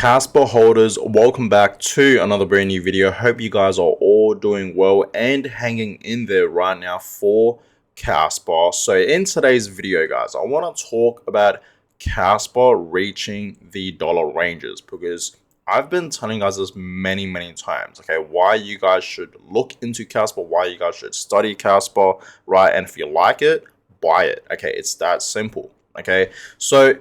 Casper holders, welcome back to another brand new video. Hope you guys are all doing well and hanging in there right now for Casper. So in today's video, guys, I want to talk about Casper reaching the dollar ranges because I've been telling you guys this many times, okay, why you guys should look into Casper, why you guys should study Casper, right? And if you like it, buy it, okay? It's that simple, okay? So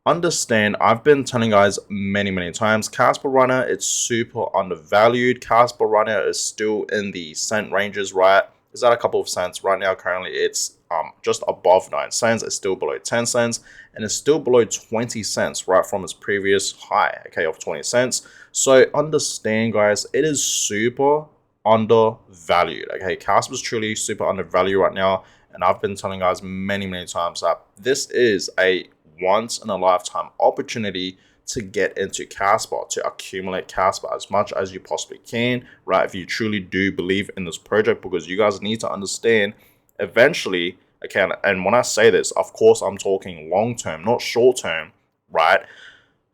understand, I've been telling you guys many times, Casper Runner, it's super undervalued. Casper Runner is still in the cent ranges, right? It's at a couple of cents right now. Currently it's just above 9 cents. It's still below 10 cents and it's still below 20 cents right from its previous high, okay, of 20 cents. So understand, guys, it is super undervalued, okay? Casper is truly super undervalued right now, and I've been telling you guys many times that this is a once in a lifetime opportunity to get into Casper, to accumulate Casper as much as you possibly can, right? If you truly do believe in this project, because you guys need to understand eventually, okay, and when I say this, of course, I'm talking long term, not short term, right?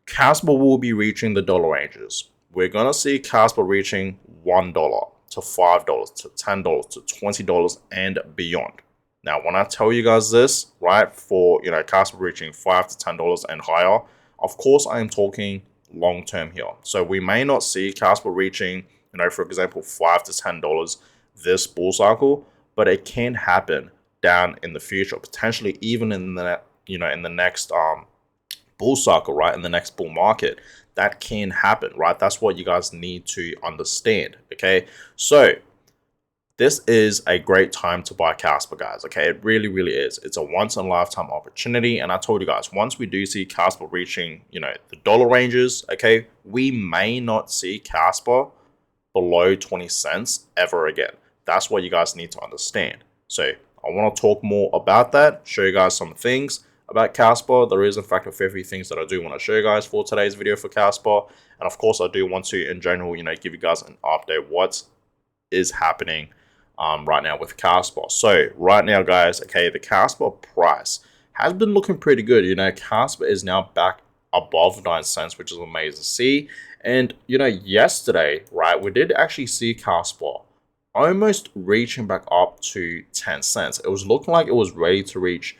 Casper will be reaching the dollar ranges. We're going to see Casper reaching $1 to $5 to $10 to $20 and beyond. Now, when I tell you guys this, right, for, Casper reaching $5 to $10 and higher, of course, I am talking long term here. So we may not see Casper reaching, for example, $5 to $10 this bull cycle, but it can happen down in the future, potentially even in the, in the next bull cycle, right, in the next bull market. That can happen, right? That's what you guys need to understand, okay? So this is a great time to buy Casper, guys, okay? It really is. It's a once-in-a-lifetime opportunity, and I told you guys, once we do see Casper reaching, the dollar ranges, okay, we may not see Casper below 20 cents ever again. That's what you guys need to understand. So I want to talk more about that, show you guys some things about Casper. There is, in fact, a fair few things that I do want to show you guys for today's video for Casper. And of course, I do want to, in general, give you guys an update what is happening right now with Casper. So right now, guys, okay, the Casper price has been looking pretty good. Casper is now back above 9 cents, which is amazing to see. And yesterday, right, we did actually see Casper almost reaching back up to 10 cents. It was looking like it was ready to reach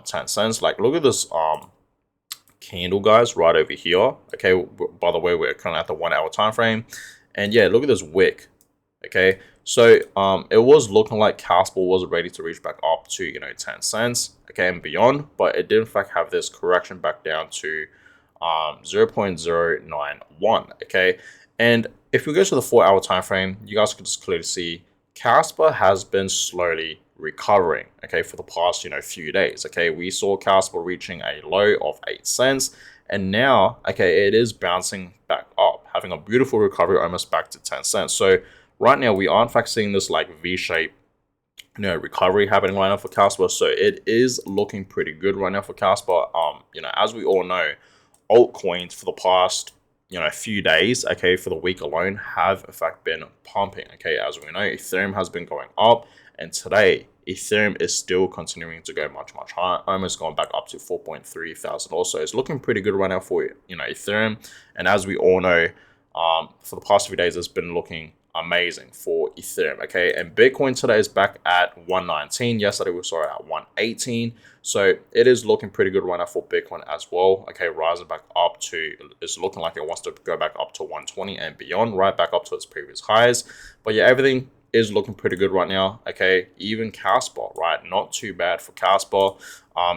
10 cents. Like, look at this candle, guys, right over here. Okay, by the way, we're kind of at the 1 hour time frame, and yeah, look at this wick. Okay, so it was looking like Casper was ready to reach back up to 10 cents, okay, and beyond, but it did in fact have this correction back down to 0.091. okay. And if we go to the 4 hour time frame, you guys can just clearly see Casper has been slowly recovering, okay, for the past few days. Okay, we saw Casper reaching a low of 8 cents, and now, okay, it is bouncing back up, having a beautiful recovery almost back to 10 cents. So right now, we are in fact seeing this like V-shape, recovery happening right now for Casper. So it is looking pretty good right now for Casper. As we all know, altcoins for the past, few days, okay, for the week alone, have in fact been pumping. Okay, as we know, Ethereum has been going up, and today Ethereum is still continuing to go much higher, almost going back up to 4.3 thousand. Also, it's looking pretty good right now for Ethereum. And as we all know, for the past few days, it's been looking amazing for Ethereum, okay? And Bitcoin today is back at 119. Yesterday we saw it at 118. So it is looking pretty good right now for Bitcoin as well, okay? Rising back up to, it's looking like it wants to go back up to 120 and beyond, right back up to its previous highs. But yeah, everything is looking pretty good right now, okay? Even Casper, right? Not too bad for Casper.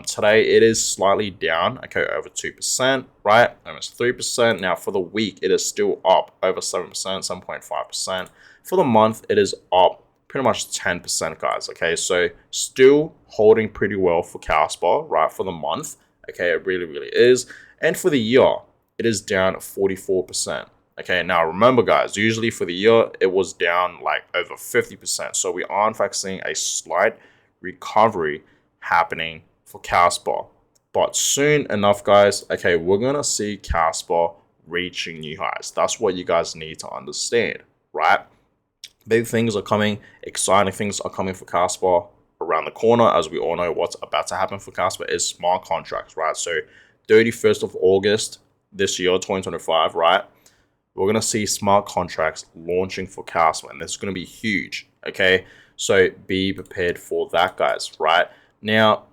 Today it is slightly down, okay, over 2%, right? Almost 3%. Now for the week, it is still up over 7%, 7.5%. For the month, it is up pretty much 10%, guys, okay? So still holding pretty well for Casper, right, for the month, okay? It really is. And for the year, it is down 44%. Okay, now remember, guys, usually for the year, it was down like over 50%. So we are in fact seeing a slight recovery happening for Casper. But soon enough, guys, okay, we're going to see Casper reaching new highs. That's what you guys need to understand, right? Big things are coming. Exciting things are coming for Casper around the corner. As we all know, what's about to happen for Casper is smart contracts, right? So 31st of August, this year, 2025, right? We're going to see smart contracts launching for Casper, and this is going to be huge, okay? So be prepared for that, guys, right? Now,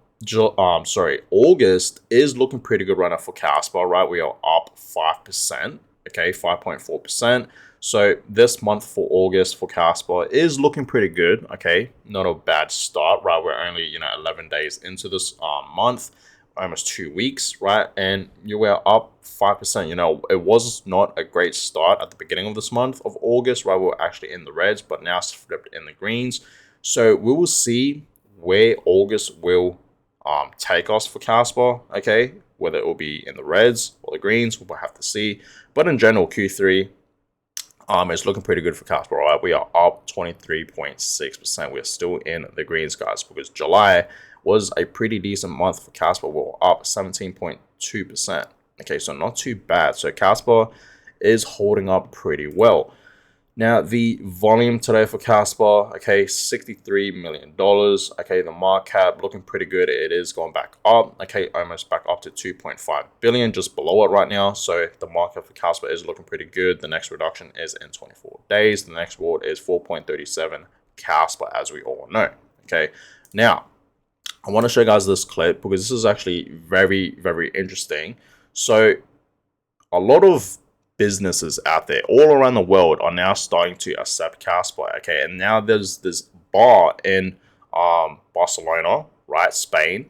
August is looking pretty good right now for Casper, right? We are up 5%, okay, 5.4%. So this month for August for Casper is looking pretty good, okay? Not a bad start, right? We're only, 11 days into this month, almost 2 weeks, right? And you were up 5%. It was not a great start at the beginning of this month of August, right? We were actually in the reds, but now it's flipped in the greens. So we will see where August will take us for Casper, okay? Whether it will be in the reds or the greens, we'll have to see. But in general, Q3, it's looking pretty good for Casper, right? We are up 23.6%. We're still in the greens, guys, because July was a pretty decent month for Casper. We're up 17.2%. Okay, so not too bad. So Casper is holding up pretty well. Now, the volume today for Casper, okay, $63 million. Okay, the market cap looking pretty good. It is going back up, okay, almost back up to 2.5 billion, just below it right now. So the market for Casper is looking pretty good. The next reduction is in 24 days. The next ward is 4.37 Casper, as we all know. Okay, now I want to show you guys this clip because this is actually very, very interesting. So a lot of businesses out there all around the world are now starting to accept Casper, okay? And now there's this bar in Barcelona, right, Spain,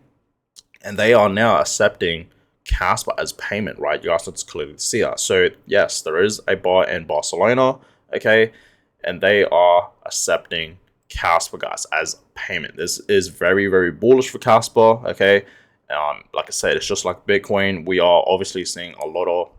and they are now accepting Casper as payment, right? You guys can clearly see that. So yes, there is a bar in Barcelona, okay, and they are accepting Casper, guys, as payment. This is very, very bullish for Casper, okay? Like I said, it's just like Bitcoin. We are obviously seeing a lot of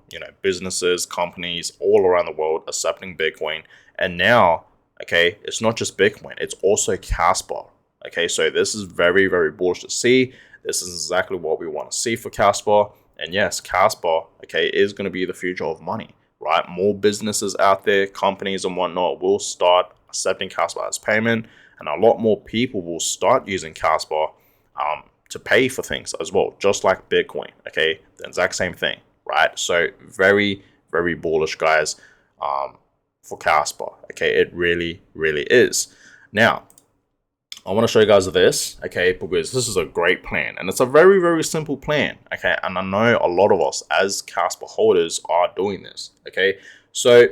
businesses, companies all around the world accepting Bitcoin, and now, okay, it's not just Bitcoin, it's also Casper. Okay, so this is very, very bullish to see. This is exactly what we want to see for Casper, and yes, Casper, okay, is going to be the future of money, right? More businesses out there, companies and whatnot will start accepting Casper as payment, and a lot more people will start using Casper to pay for things as well, just like Bitcoin, okay? The exact same thing, right? So very, very bullish, guys, for Casper, okay? It really, really is. Now, I want to show you guys this, okay, because this is a great plan, and it's a very, very simple plan, okay? And I know a lot of us as Casper holders are doing this, okay? So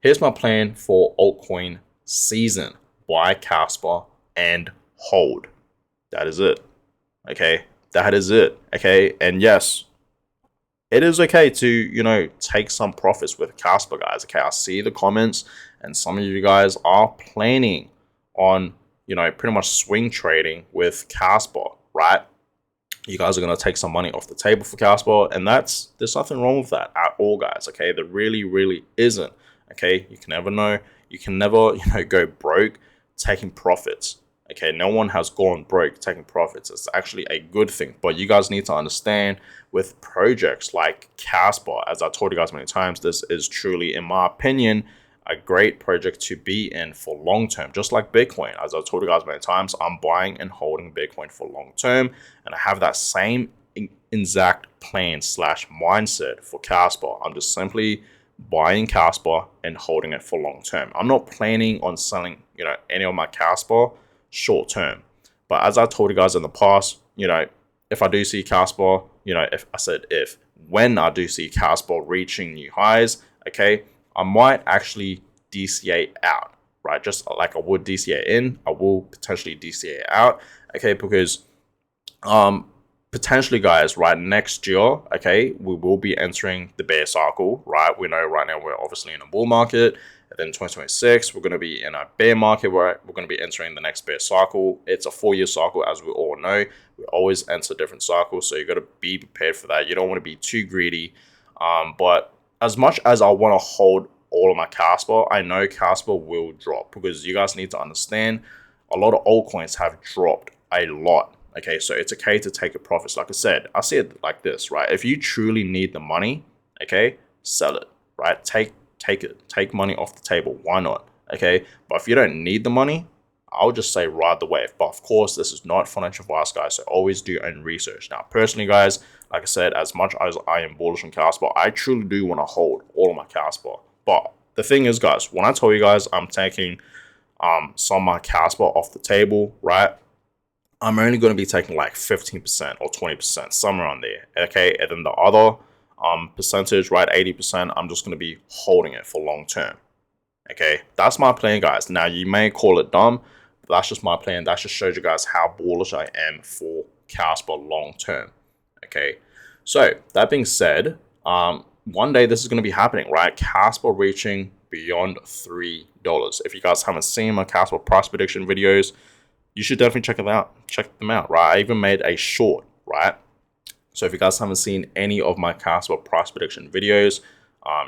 here's my plan for altcoin season. Buy Casper and hold. That is it. Okay, that is it. Okay, and yes, it is okay to take some profits with Casper, guys. Okay, I see the comments, and some of you guys are planning on pretty much swing trading with Casper, right? You guys are gonna take some money off the table for Casper, and there's nothing wrong with that at all, guys. Okay, there really, really isn't. Okay, you can never know. You can never go broke taking profits. Okay, no one has gone broke taking profits. It's actually a good thing. But you guys need to understand with projects like Casper, as I told you guys many times, this is truly, in my opinion, a great project to be in for long term. Just like Bitcoin, as I told you guys many times, I'm buying and holding Bitcoin for long term. And I have that same exact plan / mindset for Casper. I'm just simply buying Casper and holding it for long term. I'm not planning on selling, any of my Casper short term. But as I told you guys in the past, if I do see Casper, when I do see Casper reaching new highs, okay, I might actually DCA out, right? Just like I would DCA in, I will potentially DCA out, okay, because potentially, guys, right, next year, okay, we will be entering the bear cycle, right? We know right now we're obviously in a bull market. And then 2026, we're going to be in a bear market where we're going to be entering the next bear cycle. It's a 4-year cycle, as we all know. We always enter different cycles, so you got to be prepared for that. You don't want to be too greedy. But as much as I want to hold all of my Casper, I know Casper will drop, because you guys need to understand a lot of altcoins have dropped a lot. Okay, so it's okay to take a profits. Like I said, I see it like this, right? If you truly need the money, okay, sell it, right? Take it. Take money off the table. Why not? Okay, but if you don't need the money, I'll just say ride the wave. But of course, this is not financial advice, guys, so always do your own research. Now, personally, guys, like I said, as much as I am bullish on Casper, I truly do want to hold all of my Casper. But the thing is, guys, when I tell you guys I'm taking some of my Casper off the table, right? I'm only going to be taking like 15% or 20%, somewhere on there, okay? And then the other percentage, right, 80%, I'm just going to be holding it for long term, okay? That's my plan, guys. Now, you may call it dumb, but that's just my plan. That just shows you guys how bullish I am for Casper long term, okay? So, that being said, one day this is going to be happening, right? Casper reaching beyond $3. If you guys haven't seen my Casper price prediction videos, you should definitely check them out, right? I even made a short, right? So if you guys haven't seen any of my Casper price prediction videos,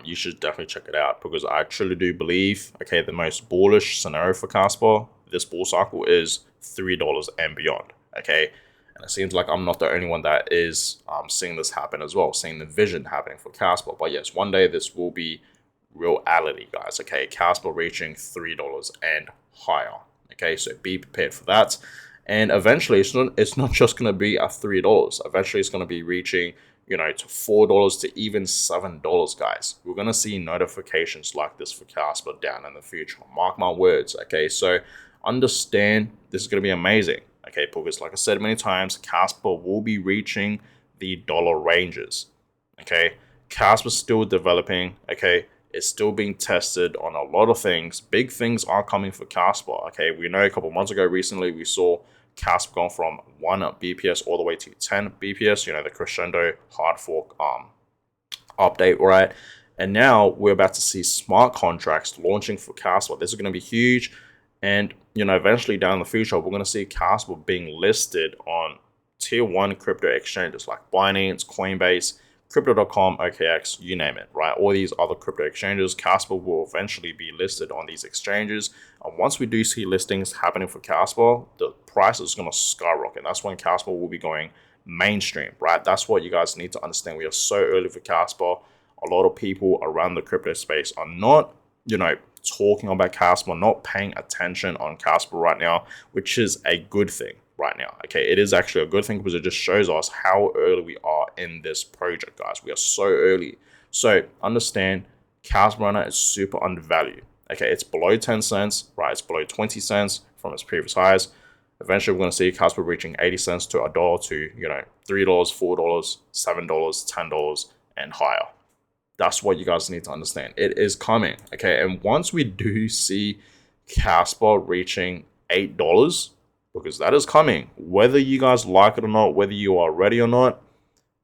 you should definitely check it out, because I truly do believe, okay, the most bullish scenario for Casper this bull cycle is $3 and beyond, okay? And it seems like I'm not the only one that is seeing this happen as well, seeing the vision happening for Casper. But yes, one day this will be reality, guys, okay? Casper reaching $3 and higher. Okay, so be prepared for that. And eventually, it's not just going to be at $3. Eventually, it's going to be reaching, to $4 to even $7, guys. We're going to see notifications like this for Casper down in the future. Mark my words, okay? So understand this is going to be amazing, okay? Because like I said many times, Casper will be reaching the dollar ranges, okay? Casper's still developing, okay? It's still being tested on a lot of things. Big things are coming for Casper. Okay, we know a couple months ago, recently, we saw Casper going from 1 BPS all the way to 10 BPS. The crescendo hard fork update, right? And now we're about to see smart contracts launching for Casper. This is going to be huge, and eventually down in the future, we're going to see Casper being listed on tier 1 crypto exchanges like Binance, Coinbase, Crypto.com, OKX, you name it, right? All these other crypto exchanges, Casper will eventually be listed on these exchanges. And once we do see listings happening for Casper, the price is going to skyrocket. That's when Casper will be going mainstream, right? That's what you guys need to understand. We are so early for Casper. A lot of people around the crypto space are not, talking about Casper, not paying attention on Casper right now, which is a good thing right now. Okay, it is actually a good thing, because it just shows us how early we are in this project, guys. We are so early. So understand, Casper right now is super undervalued. Okay, it's below 10 cents, right? It's below 20 cents from its previous highs. Eventually, we're going to see Casper reaching 80 cents to $1 to, $3, $4, $7, $10, and higher. That's what you guys need to understand. It is coming, okay? And once we do see Casper reaching $8, because that is coming, whether you guys like it or not, whether you are ready or not,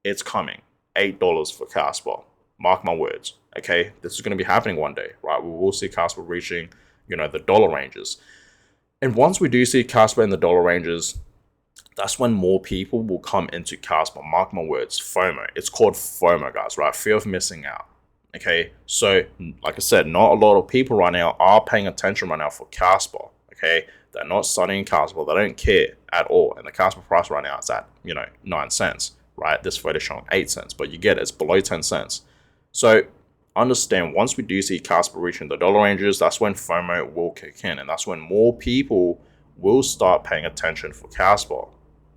it's coming. $8 for Casper. Mark my words, okay? This is going to be happening one day, right? We will see Casper reaching, the dollar ranges. And once we do see Casper in the dollar ranges, that's when more people will come into Casper. Mark my words, FOMO. It's called FOMO, guys, right? Fear of missing out, okay? So, like I said, not a lot of people right now are paying attention right now for Casper, okay? They're not studying Casper. They don't care at all. And the Casper price right now is at, 9 cents, right? This photo showing 8 cents, but you get it, it's below 10 cents. So understand, once we do see Casper reaching the dollar ranges, that's when FOMO will kick in. And that's when more people will start paying attention for Casper.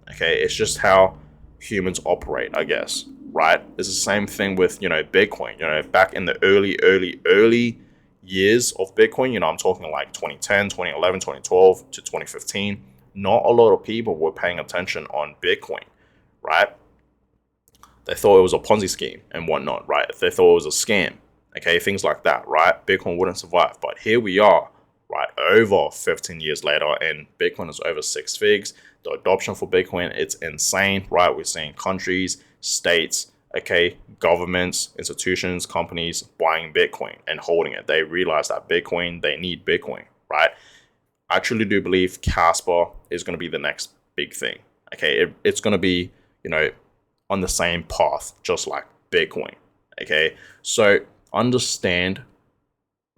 Okay, it's just how humans operate, I guess, right? It's the same thing with, Bitcoin. Back in the early years of Bitcoin, I'm talking like 2010, 2011, 2012 to 2015, not a lot of people were paying attention on Bitcoin, right? They thought it was a Ponzi scheme and whatnot, right? They thought it was a scam, okay? Things like that, right? Bitcoin wouldn't survive. But here we are, right? Over 15 years later, and Bitcoin is over 6 figs. The adoption for Bitcoin, it's insane, right? We're seeing countries, states, okay, governments, institutions, companies buying Bitcoin and holding it. They realize that Bitcoin, they need Bitcoin, right? I truly do believe Casper is going to be the next big thing, okay? It's going to be, on the same path, just like Bitcoin, okay? So understand,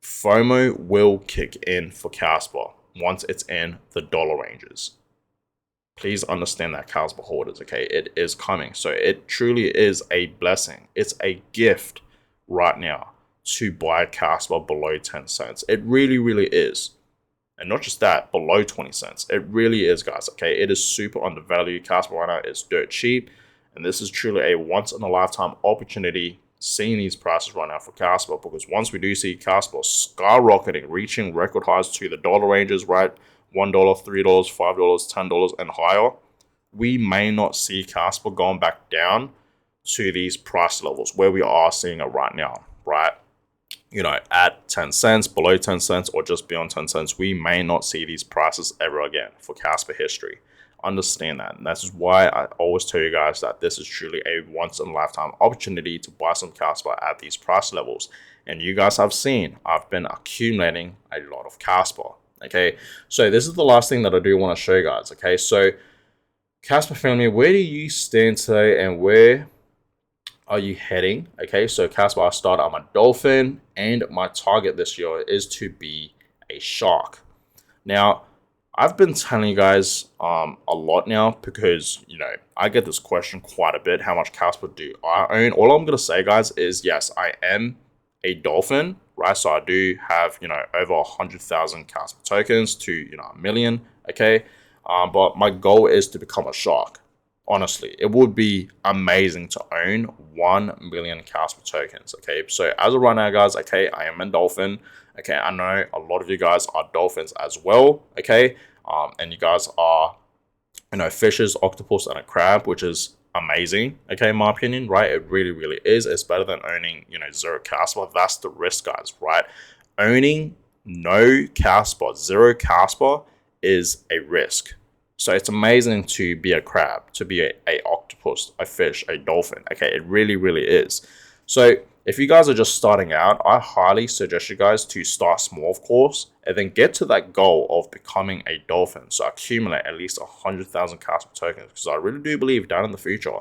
FOMO will kick in for Casper once it's in the dollar ranges. Please understand that, Casper holders, okay? It is coming. So it truly is a blessing. It's a gift right now to buy Casper below 10 cents. It really, really is. And not just that, below 20 cents. It really is, guys, okay? It is super undervalued. Casper right now is dirt cheap. And this is truly a once-in-a-lifetime opportunity seeing these prices right now for Casper, because once we do see Casper skyrocketing, reaching record highs to the dollar ranges, right? $1, $3, $5, $10, and higher, we may not see Casper going back down to these price levels where we are seeing it right now, right? At 10 cents, below 10 cents, or just beyond 10 cents, we may not see these prices ever again for Casper history. Understand that. And that's why I always tell you guys that this is truly a once-in-a-lifetime opportunity to buy some Casper at these price levels. And you guys have seen, I've been accumulating a lot of Casper. Okay, so this is the last thing that I do want to show you guys. Okay, so Casper family, where do you stand today and where are you heading? Okay, so Casper, I'm a dolphin, and my target this year is to be a shark. Now, I've been telling you guys a lot now because, I get this question quite a bit. How much Casper do I own? All I'm going to say, guys, is yes, I am a dolphin, right? So I do have, over 100,000 Casper tokens to, a million, okay? But my goal is to become a shark. Honestly, it would be amazing to own 1 million Casper tokens, okay? So as of right now, guys, okay, I am a dolphin. Okay, I know a lot of you guys are dolphins as well, okay? And you guys are, fishes, octopus, and a crab, which is amazing, okay, in my opinion, right? It really, really is. It's better than owning, zero Casper. That's the risk, guys, right? Owning no Casper, zero Casper is a risk. So it's amazing to be a crab, to be a octopus, a fish, a dolphin. Okay, it really, really is. So if you guys are just starting out, I highly suggest you guys to start small, of course, and then get to that goal of becoming a dolphin. So accumulate at least 100,000 Casper tokens, because I really do believe down in the future,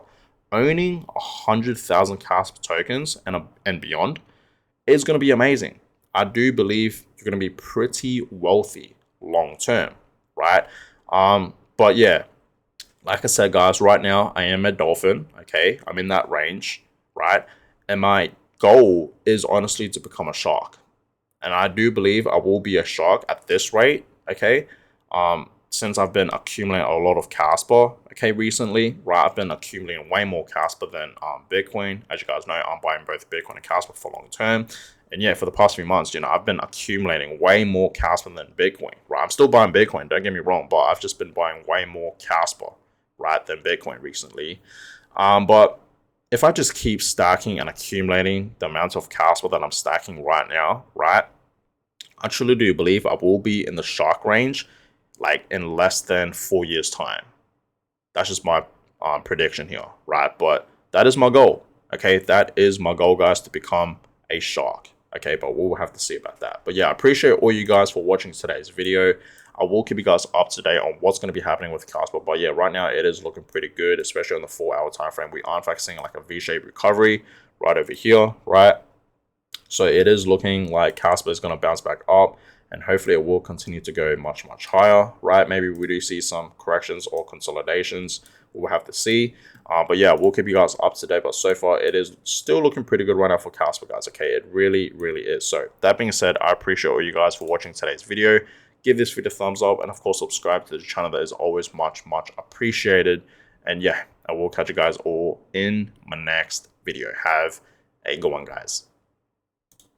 owning 100,000 Casper tokens and beyond is going to be amazing. I do believe you're going to be pretty wealthy long term, right? But yeah, like I said, guys, right now I am a dolphin. Okay, I'm in that range, right? And my goal is honestly to become a shark. And I do believe I will be a shark at this rate, okay? Since I've been accumulating a lot of Casper, okay, recently, right? I've been accumulating way more Casper than Bitcoin. As you guys know, I'm buying both Bitcoin and Casper for long term. And yeah, for the past few months, I've been accumulating way more Casper than Bitcoin, right? I'm still buying Bitcoin, don't get me wrong, but I've just been buying way more Casper, right, than Bitcoin recently. But if I just keep stacking and accumulating the amount of Casper that I'm stacking right now, right, I truly do believe I will be in the shark range, like in less than 4 years' time. That's just my prediction here, right? But that is my goal, okay? That is my goal, guys, to become a shark. Okay, but we'll have to see about that. But yeah, I appreciate all you guys for watching today's video. I will keep you guys up to date on what's going to be happening with Casper. But yeah, right now it is looking pretty good, especially on the 4-hour time frame. We are in fact seeing like a V-shaped recovery right over here, right? So it is looking like Casper is going to bounce back up, and hopefully it will continue to go much, much higher, right? Maybe we do see some corrections or consolidations. We'll have to see. But yeah, we'll keep you guys up to date. But so far, it is still looking pretty good right now for Casper, guys. Okay, it really, really is. So that being said, I appreciate all you guys for watching today's video. Give this video a thumbs up, and of course, subscribe to the channel. That is always much, much appreciated. And yeah, I will catch you guys all in my next video. Have a good one, guys.